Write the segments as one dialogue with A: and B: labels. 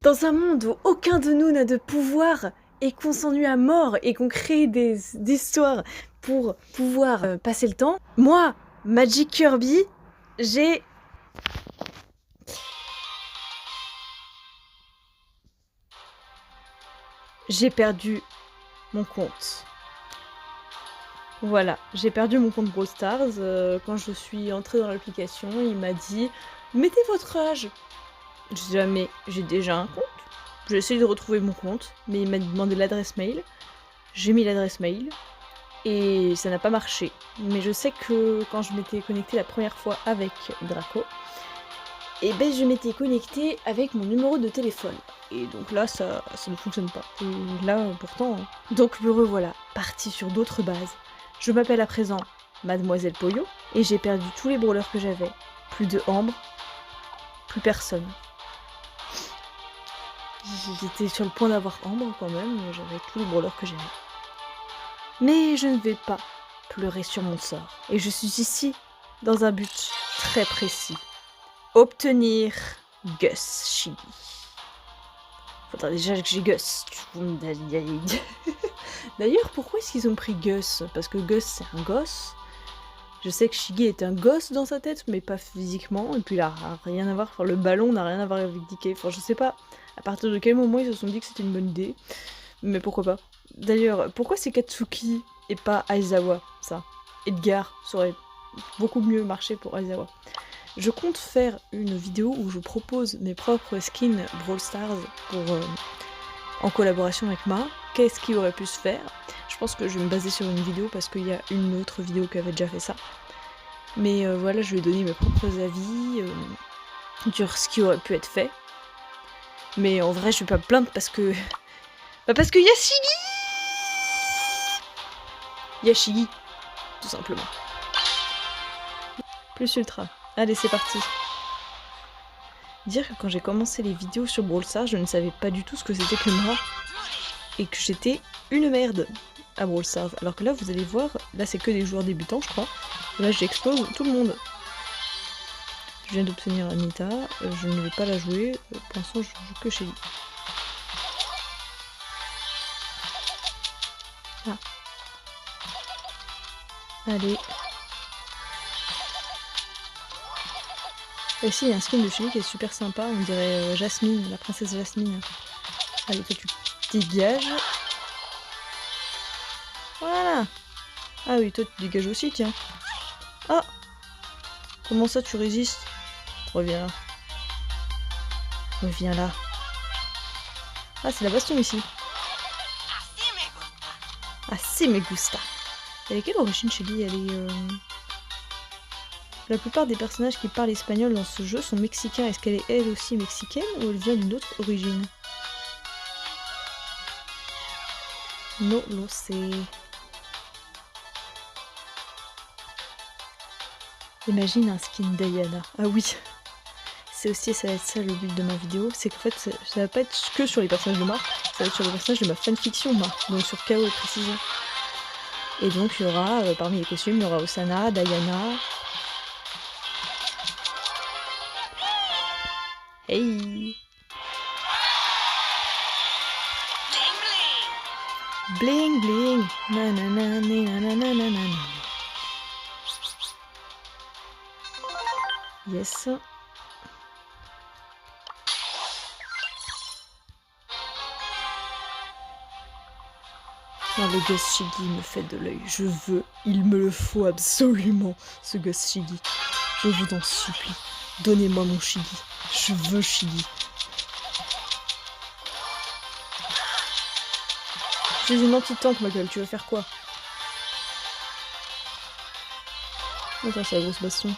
A: Dans un monde où aucun de nous n'a de pouvoir et qu'on s'ennuie à mort et qu'on crée des histoires pour pouvoir passer le temps, moi, Magic Kirby, j'ai perdu mon compte. Voilà, j'ai perdu mon compte Brawl Stars. Quand je suis entrée dans l'application, il m'a dit « Mettez votre âge !» Je dis « Ah mais j'ai déjà un compte !» J'ai essayé de retrouver mon compte, mais il m'a demandé l'adresse mail. J'ai mis l'adresse mail, et ça n'a pas marché. Mais je sais que quand je m'étais connectée la première fois avec Draco, et ben je m'étais connectée avec mon numéro de téléphone. Et donc là, ça ne fonctionne pas. Et là, pourtant... Donc me revoilà, partie sur d'autres bases. Je m'appelle à présent Mademoiselle Poyo, et j'ai perdu tous les brawlers que j'avais. Plus de Ambre, plus personne. J'étais sur le point d'avoir Ambre quand même, mais j'avais tous les brawlers que j'aimais. Mais je ne vais pas pleurer sur mon sort. Et je suis ici dans un but très précis. Obtenir Gus Shiggy. Faudra déjà que j'ai Gus. D'ailleurs, pourquoi est-ce qu'ils ont pris Gus? Parce que Gus, c'est un gosse. Je sais que Shiggy est un gosse dans sa tête, mais pas physiquement. Et puis il a rien à voir. Enfin, le ballon n'a rien à voir avec DK. Enfin, je sais pas à partir de quel moment ils se sont dit que c'était une bonne idée. Mais pourquoi pas. D'ailleurs, pourquoi c'est Katsuki et pas Aizawa, ça? Edgar, ça aurait beaucoup mieux marché pour Aizawa. Je compte faire une vidéo où je propose mes propres skins Brawl Stars pour, en collaboration avec Ma. Qu'est-ce qui aurait pu se faire? Je pense que je vais me baser sur une vidéo parce qu'il y a une autre vidéo qui avait déjà fait ça. Mais voilà, je vais donner mes propres avis sur ce qui aurait pu être fait. Mais en vrai, je vais pas me plaindre parce que... Bah parce qu'il y a Shiggy! Yashigi, tout simplement. Plus ultra. Allez, c'est parti. Dire que quand j'ai commencé les vidéos sur Brawl Stars, je ne savais pas du tout ce que c'était que moi. Et que j'étais une merde à Brawl Stars. Alors que là, vous allez voir, là c'est que des joueurs débutants, je crois. Et là, j'explose tout le monde. Je viens d'obtenir Anita, je ne vais pas la jouer. Pour l'instant, je joue que chez lui. Ah. Allez. Et ici, il y a un skin de Chili qui est super sympa, on dirait Jasmine, la princesse Jasmine. Allez, toi tu dégages. Voilà. Ah oui, toi tu dégages aussi, tiens. Ah. Comment ça tu résistes? Reviens là. Reviens là. Ah, c'est la baston ici. Assez me gusta. Elle est quelle origine Chili? Elle est... La plupart des personnages qui parlent espagnol dans ce jeu sont mexicains. Est-ce qu'elle est elle aussi mexicaine ou elle vient d'une autre origine? No lo sé. Imagine un skin Diana. Ah oui. C'est aussi, ça va être ça le but de ma vidéo. C'est qu'en fait, ça va pas être que sur les personnages de Marc. Ça va être sur les personnages de ma fanfiction, moi. Donc sur KO précisément. Et donc il y aura, parmi les costumes, il y aura Osana, Diana... Hey! Bling bling! Nanana, nanana. Yes. Non, le Gus Shiggy me fait de l'œil. Je veux, il me le faut absolument, ce Gus Shiggy. Je vous en supplie. Donnez-moi mon Shiggy. Je veux Shiggy. Je suis une anti-tank, ma gueule. Tu veux faire quoi? Attends, c'est la grosse baston.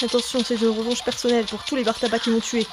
A: Attention, c'est une revanche personnelle pour tous les bar tabac qui m'ont tué.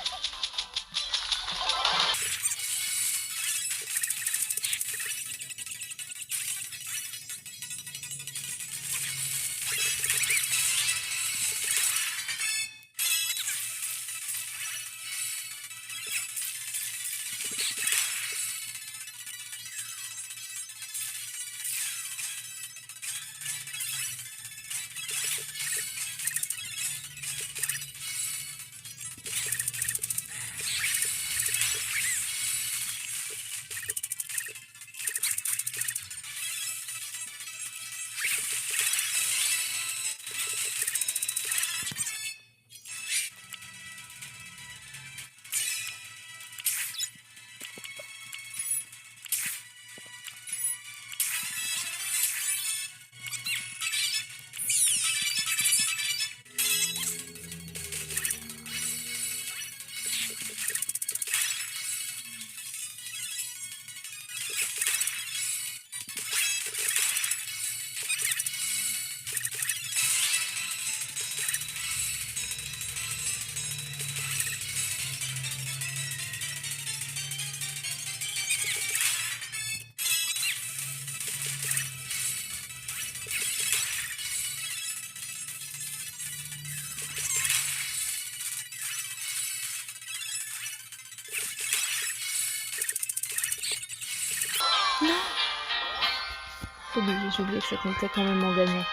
A: J'ai oublié que ça comptait quand même en gagnant.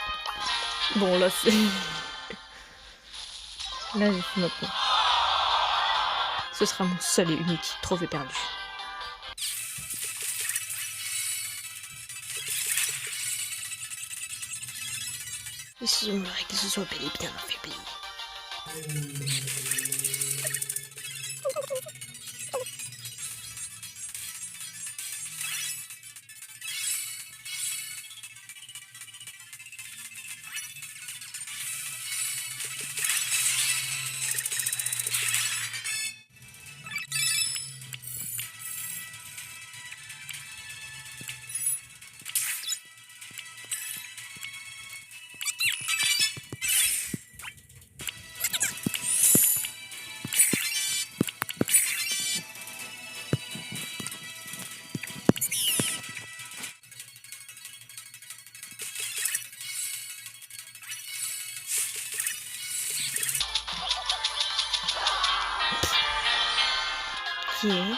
A: Bon, là, c'est... Là, j'ai fait ma peau. Ce sera mon seul et unique trophée perdu. Il semblerait qu'il se soit bel et bien affaibli. Yeah.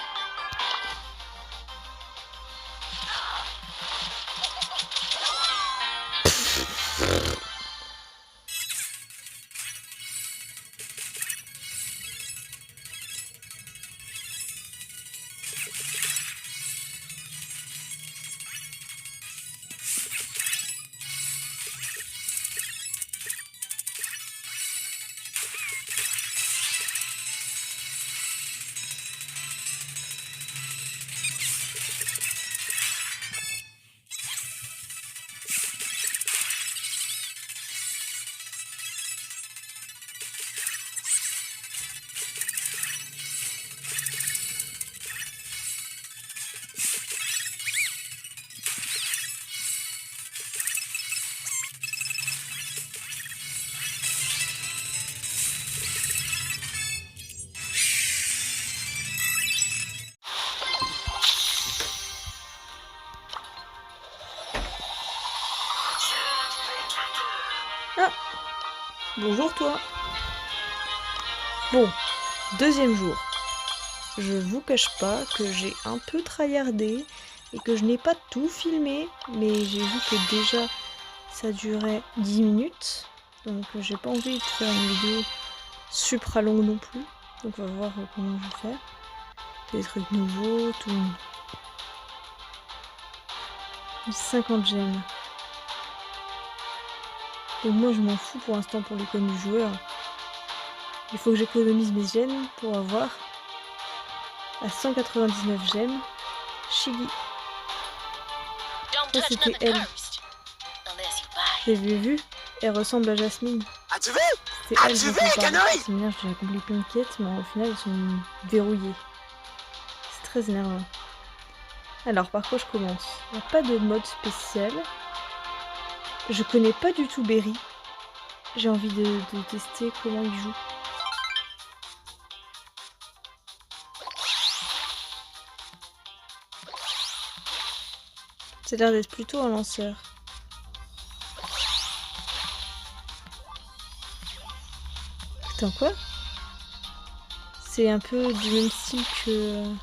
A: Ah, bonjour toi. Bon, deuxième jour. Je vous cache pas que j'ai un peu tryhardé et que je n'ai pas tout filmé, mais j'ai vu que déjà ça durait 10 minutes, donc j'ai pas envie de faire une vidéo supra longue non plus, donc on va voir comment je vais faire. Des trucs nouveaux, tout. 50 gemmes. Donc moi je m'en fous pour l'instant pour l'icône du joueur. Il faut que j'économise mes gemmes pour avoir à 199 gemmes Shiggy. Ça c'était elle. Vous avez vu? Elle ressemble à Jasmine. C'est elle dont on parle. C'est énervant, j'ai accompli plein de quêtes, mais au final elles sont verrouillées. C'est très énervant. Alors par quoi je commence? Il n'y a pas de mode spécial. Je connais pas du tout Berry. J'ai envie de tester comment il joue. Ça a l'air d'être plutôt un lanceur. Attends, quoi? C'est un peu du même style que...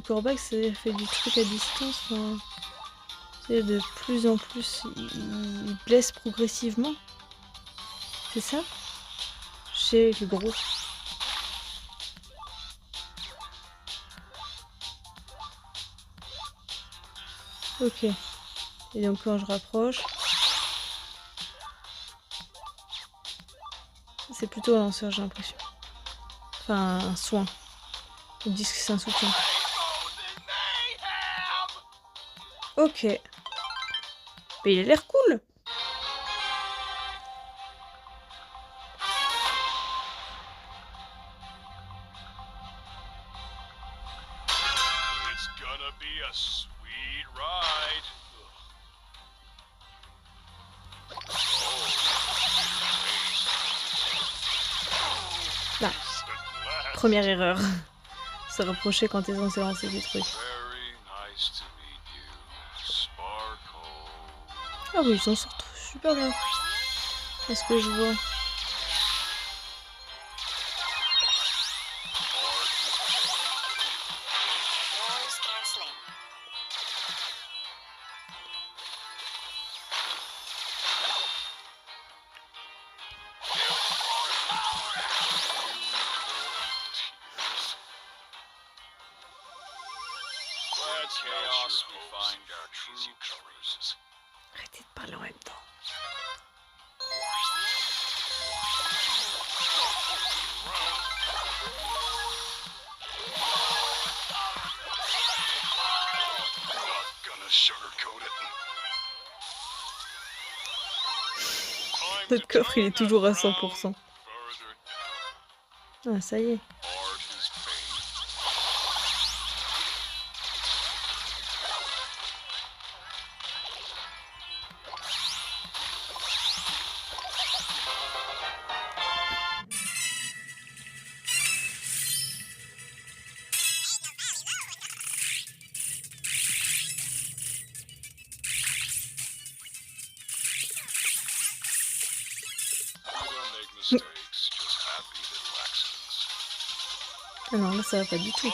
A: Corbac, ça fait du truc à distance. Enfin, de plus en plus, il blesse progressivement. C'est ça? Je sais, le gros. Ok. Et donc quand je rapproche... C'est plutôt un lanceur, j'ai l'impression. Enfin, un soin. Ils disent que c'est un soutien. Ok. Mais il a l'air cool.
B: It's gonna be a sweet ride.
A: Là. Première erreur. Se rapprocher quand t'es censé lancer des trucs. Ah oui, ils s'en sortent super bien. Est-ce que je vois? Arrêtez de parler en même temps. Notre coffre, il est toujours à 100%. Ah, ça y est. Ah non, là ça va pas du tout.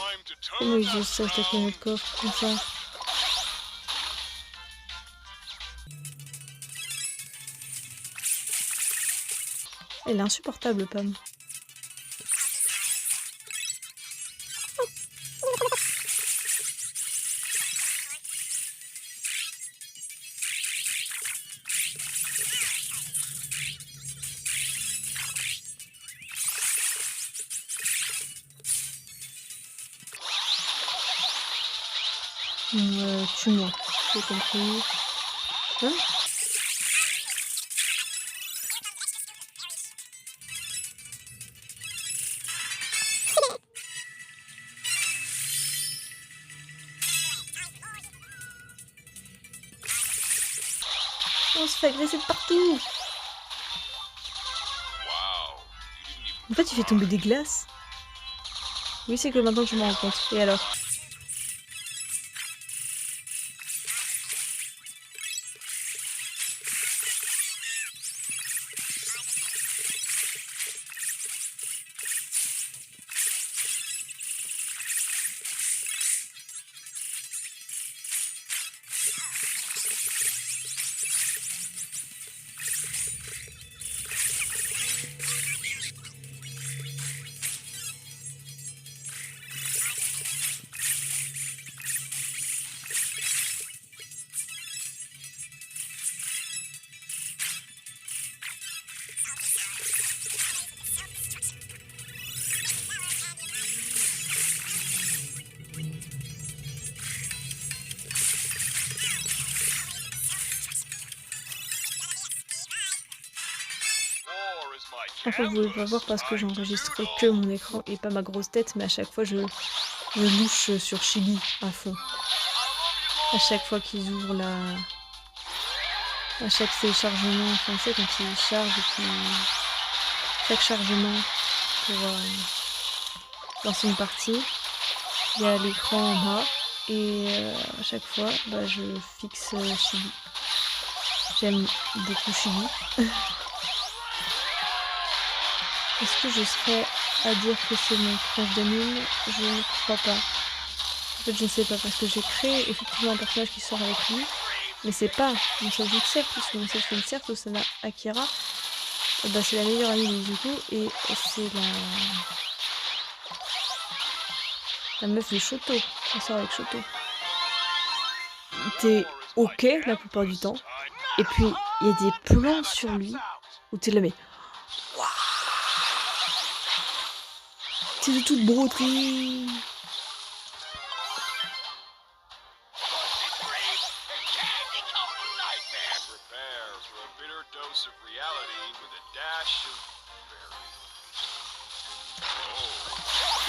A: Comment ils osent s'attaquer notre coffre comme ça? Elle est insupportable, Pam. Tue-moi, j'ai compris. Hein? On se fait agresser de partout! En fait, il fait tomber des glaces. Oui, c'est que maintenant que je m'en rends compte. Et alors? Enfin, vous pouvez pas voir parce que j'enregistre que mon écran et pas ma grosse tête, mais à chaque fois je louche sur Shiggy à fond. À chaque fois qu'ils ouvrent À chaque téléchargement, enfin tu sais quand il charge et puis chaque chargement pour lancer une partie, il y a l'écran en bas et à chaque fois bah, je fixe Chibi. J'aime beaucoup Chibi. Est-ce que je serais à dire que c'est mon proche d'anime? Je ne crois pas. En fait je ne sais pas parce que j'ai créé effectivement un personnage qui sort avec lui. Mais c'est pas mon Sasuke Cerf, puisque mon Sasuke Cerf, Osana Akira, bah, c'est la meilleure amie de Izuku et c'est la meuf de Shoto. Elle sort avec Shoto. T'es ok la plupart du temps. Et puis, il y a des plans sur lui où t'es là, mais. T'es de toute broderie.
B: Prepare for a bitter dose of reality with a dash of berry.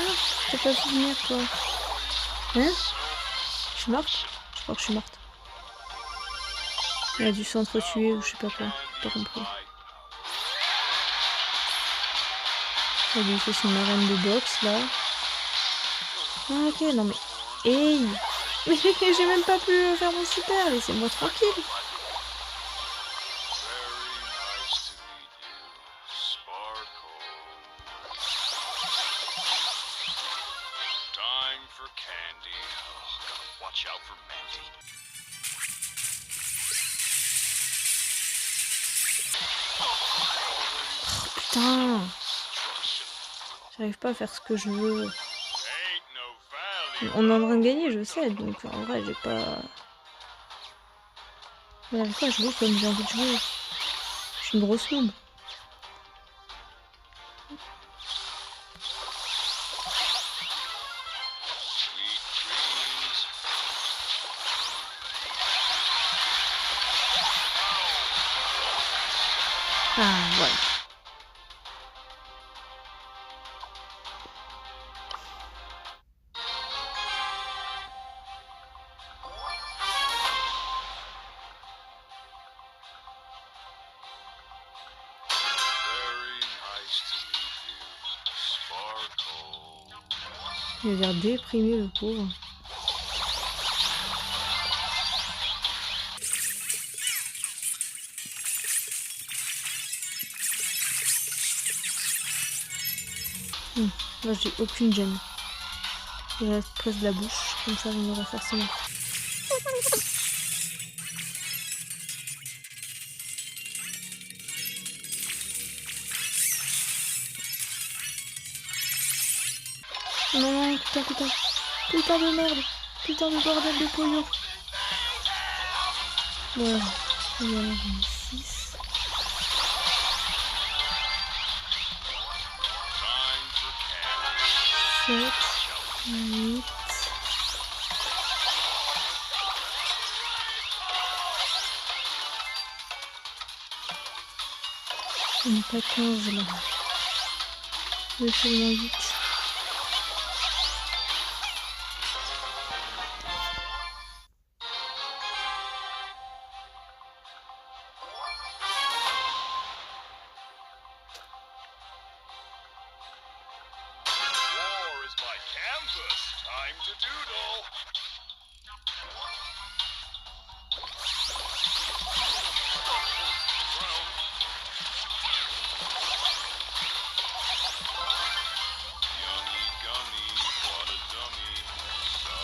A: Ah, t'as pas vu venir, toi. Hein? Je suis morte? Je crois que je suis morte. Elle a dû s'entretuer ou je sais pas quoi. J'ai pas compris. Elle lui fait son arène de boxe, là. Ah, ok, non mais... Hey! Mais j'ai même pas pu faire mon super, laissez-moi tranquille.
B: Time for candy. Oh, gotta watch out for Mandy.
A: Putain! J'arrive pas à faire ce que je veux.
B: Ain't no valley.
A: On est en train de gagner, je sais, donc en vrai, j'ai pas... Mais j'arrive pas à jouer comme j'ai envie de jouer. Je suis une grosse noob.
B: Sweet dreams.
A: Ah, voilà.
B: Very nice to meet you. Sparkle.
A: Il a l'air déprimé, le pauvre. Là, j'ai aucune gêne. Il reste presque de la bouche, comme ça, j'en aurai forcément. Non, putain, putain. Putain de merde. Putain de bordel de pollo. Voilà. Il y en a 6.
B: Time for candy.
A: 7, 8. On n'est pas 15 là. Il y a seulement 8.
B: War is my canvas. Time to doodle. Yummy gummy, what a dummy. So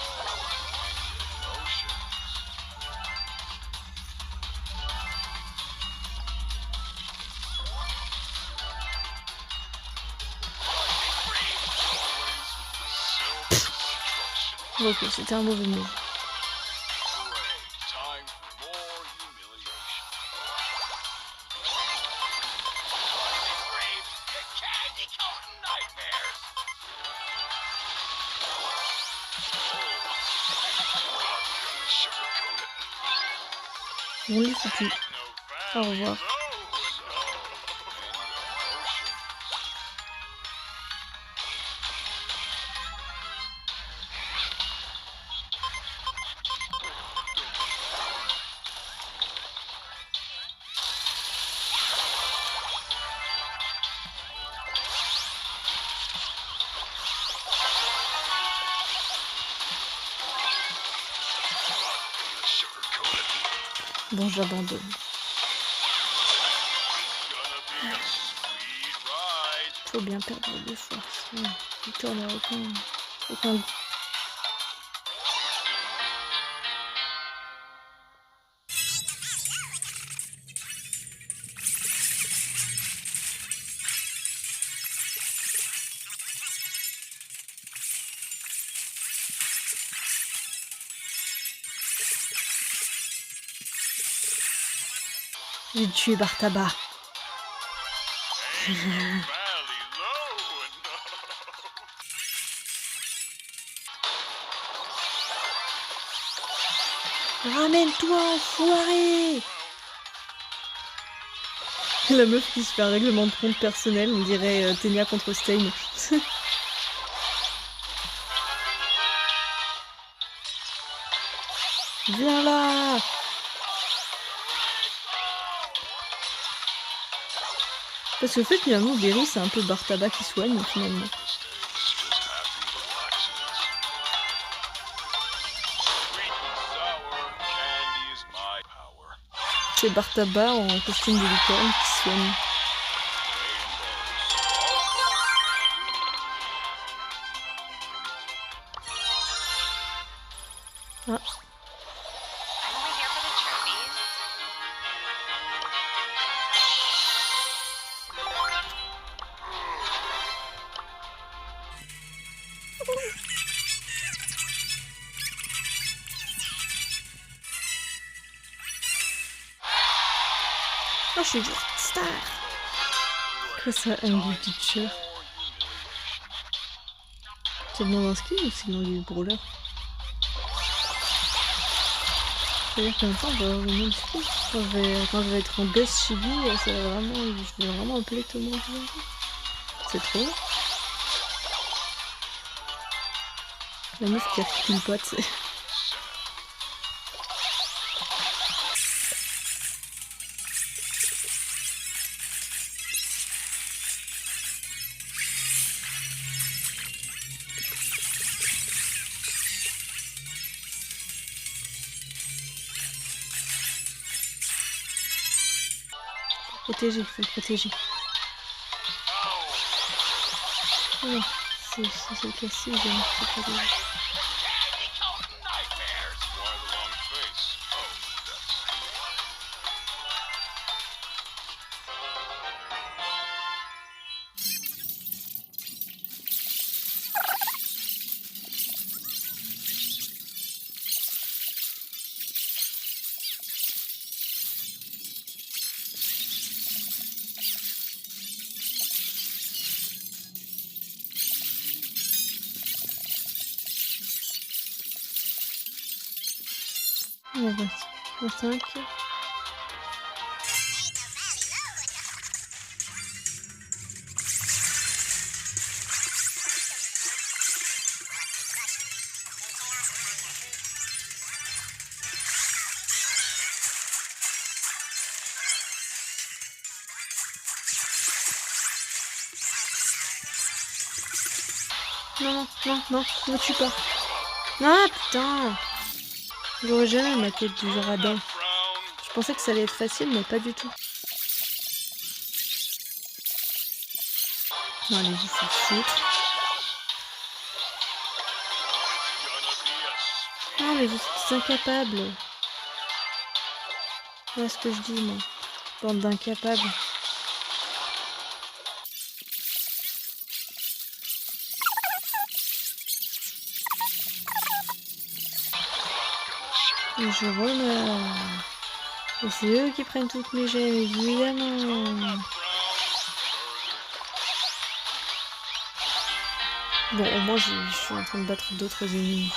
B: many emotions.
A: Ok, c'était un mauvais mot.
B: Time for more humiliation. Candy coated nightmares. Sugarcoat it.
A: Bon, lui, foutu.
B: No
A: Au revoir.
B: valley low.
A: Bon, j'abandonne.
B: Gonna be a sweet ride.
A: Faut bien perdre 2 fois. Sinon, victoire n'a aucun goût. J'ai tué Bartaba.
B: Valley low. No.
A: Ramène-toi, enfoiré! La meuf qui se fait un règlement de compte personnel, on dirait Tenya contre Stein. Viens là! Parce que en fait, finalement, Berry, c'est un peu Bartaba qui soigne, finalement. C'est Bartaba en costume de licorne qui soigne. Ah. Oh, je suis juste star! Quoi ça, un goût teacher? C'est le nom d'un skin ou c'est le nom du brawler? C'est-à-dire qu'en même temps, je vais avoir le nom du skin. Quand je vais être en Gus Chibi, ça va vraiment, je vais vraiment appeler tout le monde. C'est trop. La meuf qui recule pas, tu sais. Protéger, faut le protéger. Oh, c'est cassé, j'aime pas protéger. Il y a 25. Non, non, non, ne me tue pas. Ah putain! J'aurais jamais ma quête du Radin. Je pensais que ça allait être facile, mais pas du tout. Non, allez, vous faire foutre. Non, mais vous êtes incapables. Voilà ce que je dis, moi. Bande d'incapables. Et je remeurs. Et c'est eux qui prennent toutes mes gemmes, évidemment. Bon, au moins je suis en train de battre d'autres ennemis.